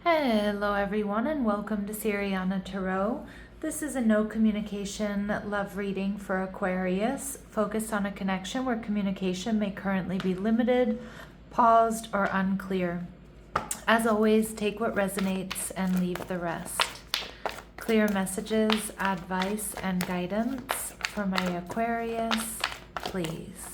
Hello everyone and welcome to Siriana Tarot. This is a no communication love reading for Aquarius, focused on a connection where communication may currently be limited, paused, or unclear. As always, take what resonates and leave the rest. Clear messages, advice, and guidance for my Aquarius, please.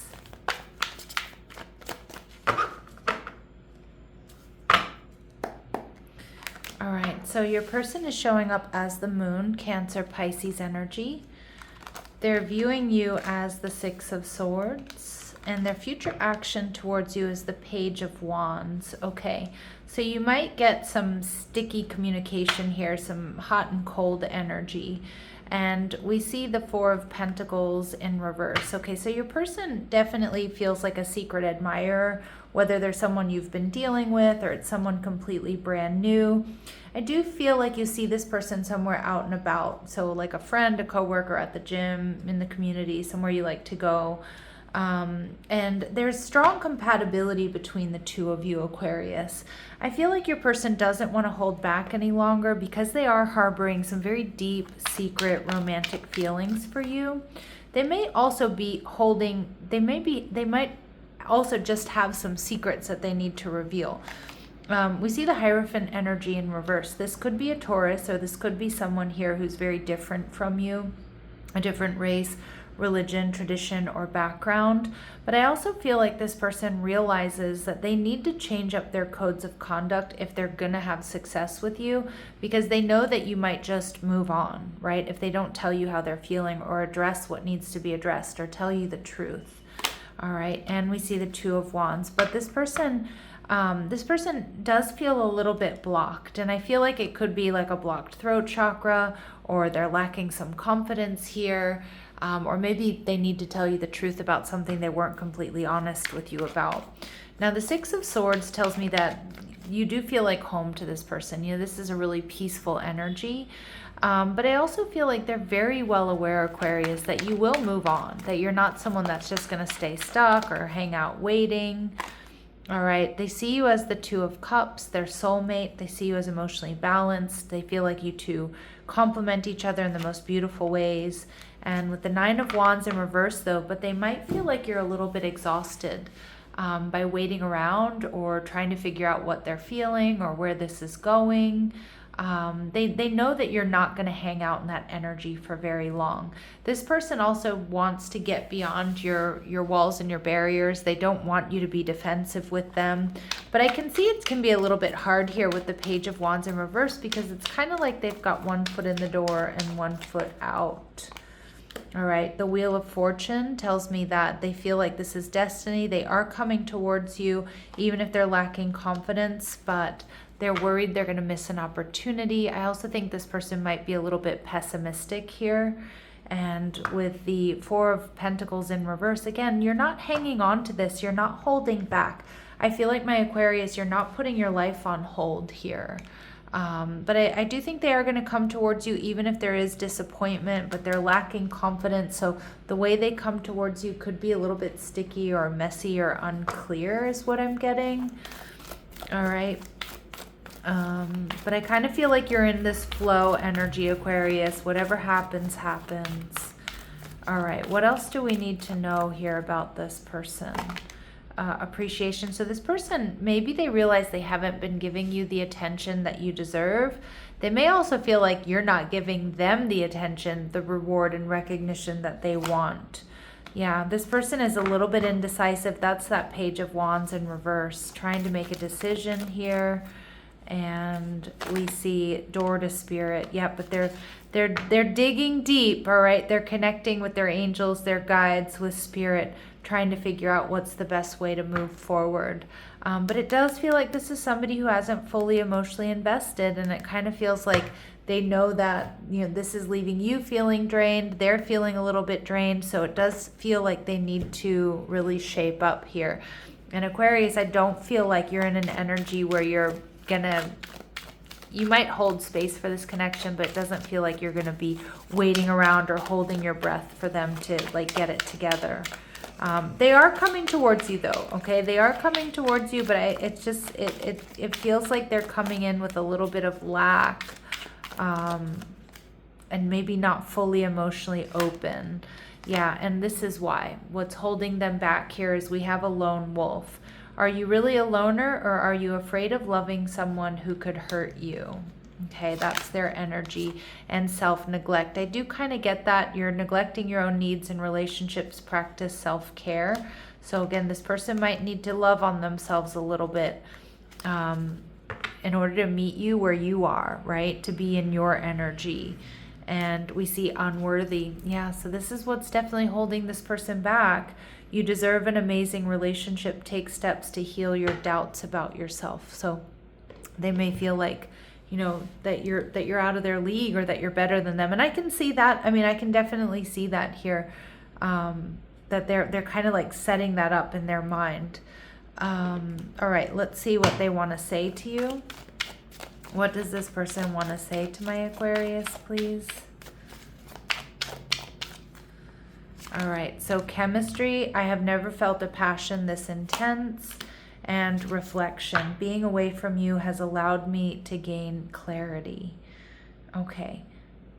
All right, so your person is showing up as the moon, Cancer, Pisces energy. They're viewing you as the Six of Swords, and their future action towards you is the Page of Wands. Okay, so you might get some sticky communication here, some hot and cold energy. And we see the Four of Pentacles in reverse. Okay, so your person definitely feels like a secret admirer, whether they're someone you've been dealing with or it's someone completely brand new. I do feel like you see this person somewhere out and about. So like a friend, a coworker, at the gym, in the community, somewhere you like to go. And there's strong compatibility between the two of you, Aquarius. I feel like your person doesn't want to hold back any longer because they are harboring some very deep, secret, romantic feelings for you. They may also be holding, they might also just have some secrets that they need to reveal. We see the Hierophant energy in reverse. This could be a Taurus, or this could be someone here who's very different from you, a different race, religion, tradition, or background. But I also feel like this person realizes that they need to change up their codes of conduct if they're gonna have success with you, because they know that you might just move on, right? If they don't tell you how they're feeling or address what needs to be addressed or tell you the truth. All right, and we see the Two of Wands, but this person does feel a little bit blocked, and I feel like it could be like a blocked throat chakra, or they're lacking some confidence here, or maybe they need to tell you the truth about something they weren't completely honest with you about. Now, the Six of Swords tells me that you do feel like home to this person. You know, this is a really peaceful energy. But I also feel like they're very well aware, Aquarius, that you will move on, that you're not someone that's just going to stay stuck or hang out waiting. All right. They see you as the Two of Cups, their soulmate. They see you as emotionally balanced. They feel like you two complement each other in the most beautiful ways. And with the Nine of Wands in reverse, though, but they might feel like you're a little bit exhausted by waiting around or trying to figure out what they're feeling or where this is going. They know that you're not going to hang out in that energy for very long. This person also wants to get beyond your walls and your barriers. They don't want you to be defensive with them. But I can see it can be a little bit hard here with the Page of Wands in reverse, because it's kind of like they've got one foot in the door and one foot out. All right, the Wheel of Fortune tells me that they feel like this is destiny. They are coming towards you, even if they're lacking confidence, but they're worried they're going to miss an opportunity. I also think this person might be a little bit pessimistic here. And with the Four of Pentacles in reverse, again, you're not hanging on to this. You're not holding back. I feel like, my Aquarius, you're not putting your life on hold here. But I do think they are going to come towards you, even if there is disappointment, but they're lacking confidence. So the way they come towards you could be a little bit sticky or messy or unclear is what I'm getting. All right. But I kind of feel like you're in this flow energy, Aquarius. Whatever happens, happens. All right. What else do we need to know here about this person? Appreciation. So this person, maybe they realize they haven't been giving you the attention that you deserve. They may also feel like you're not giving them the attention, the reward and recognition that they want. Yeah, this person is a little bit indecisive. That's that Page of Wands in reverse, trying to make a decision here. And we see Door to Spirit. Yeah, but they're digging deep. All right, they're connecting with their angels, their guides, with Spirit, trying to figure out what's the best way to move forward. But it does feel like this is somebody who hasn't fully emotionally invested, and it kind of feels like they know that, you know, this is leaving you feeling drained. They're feeling a little bit drained, so it does feel like they need to really shape up here. And Aquarius, I don't feel like you're in an energy where you might hold space for this connection, but it doesn't feel like you're gonna be waiting around or holding your breath for them to like get it together. They are coming towards you though, okay? They are coming towards you, but it feels like they're coming in with a little bit of lack, and maybe not fully emotionally open. Yeah, and this is why. What's holding them back here is we have a lone wolf. Are you really a loner, or are you afraid of loving someone who could hurt you? Okay, that's their energy. And self-neglect. I do kind of get that. You're neglecting your own needs in relationships. Practice self-care. So again, this person might need to love on themselves a little bit in order to meet you where you are, right? To be in your energy. And we see unworthy. Yeah, so this is what's definitely holding this person back. You deserve an amazing relationship. Take steps to heal your doubts about yourself. So they may feel like, you know, that you're out of their league, or that you're better than them. And I can see that. I mean, I can definitely see that here, that they're kind of like setting that up in their mind. All right, let's see what they want to say to you. What does this person want to say to my Aquarius, please? All right, so chemistry. I have never felt a passion this intense. And reflection. Being away from you has allowed me to gain clarity. Okay.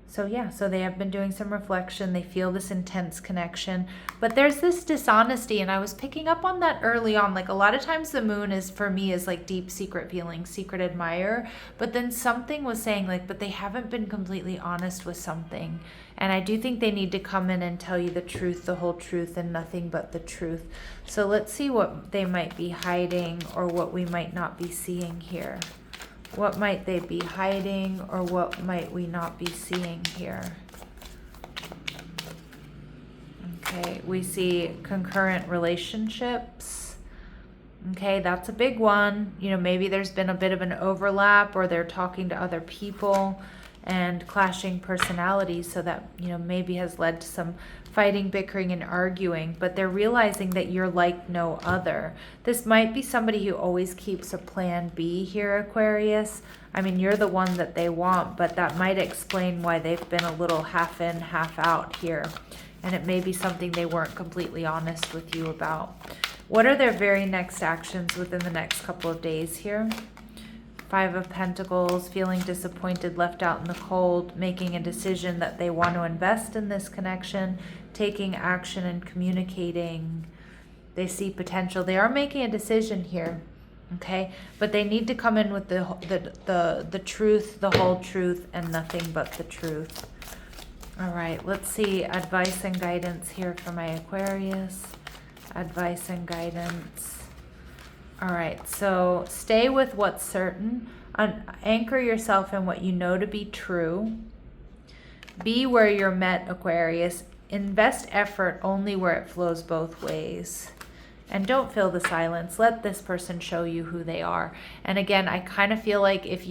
So yeah, so they have been doing some reflection. They feel this intense connection, but there's this dishonesty, and I was picking up on that early on. Like a lot of times the moon is, for me, is like deep secret feeling, secret admirer, but then something was saying like, but they haven't been completely honest with something. And I do think they need to come in and tell you the truth, the whole truth, and nothing but the truth. So let's see what they might be hiding, or what we might not be seeing here. What might they be hiding, or what might we not be seeing here? Okay, we see concurrent relationships. Okay, that's a big one. You know, maybe there's been a bit of an overlap, or they're talking to other people, and clashing personalities, so that, you know, maybe has led to some fighting, bickering, and arguing, but they're realizing that you're like no other. This might be somebody who always keeps a plan B here, Aquarius. I mean, you're the one that they want, but that might explain why they've been a little half in, half out here. And it may be something they weren't completely honest with you about. What are their very next actions within the next couple of days here? 5 of Pentacles, feeling disappointed, left out in the cold, making a decision that they want to invest in this connection, taking action and communicating. They see potential. They are making a decision here, okay? But they need to come in with the truth, the whole truth, and nothing but the truth. All right, let's see advice and guidance here for my Aquarius. Advice and guidance. All right, so stay with what's certain. Anchor yourself in what you know to be true. Be where you're met, Aquarius. Invest effort only where it flows both ways. And don't fill the silence. Let this person show you who they are. And again, I kind of feel like if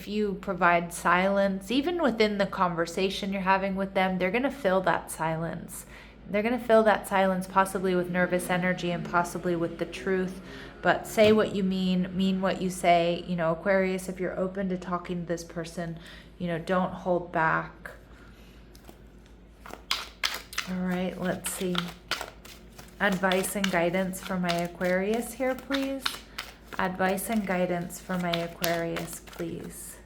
you provide silence, even within the conversation you're having with them, they're going to fill that silence. They're going to fill that silence possibly with nervous energy and possibly with the truth. But say what you mean what you say. You know, Aquarius, if you're open to talking to this person, you know, don't hold back. All right, let's see. Advice and guidance for my Aquarius here, please. Advice and guidance for my Aquarius, please.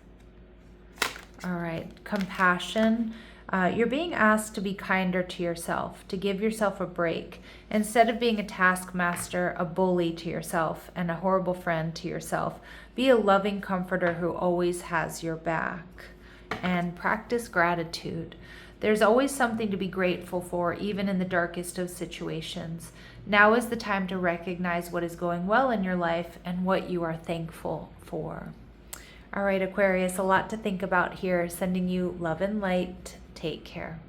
All right, compassion. You're being asked to be kinder to yourself, to give yourself a break. Instead of being a taskmaster, a bully to yourself, and a horrible friend to yourself, be a loving comforter who always has your back. And practice gratitude. There's always something to be grateful for, even in the darkest of situations. Now is the time to recognize what is going well in your life and what you are thankful for. All right, Aquarius, a lot to think about here. Sending you love and light. Take care.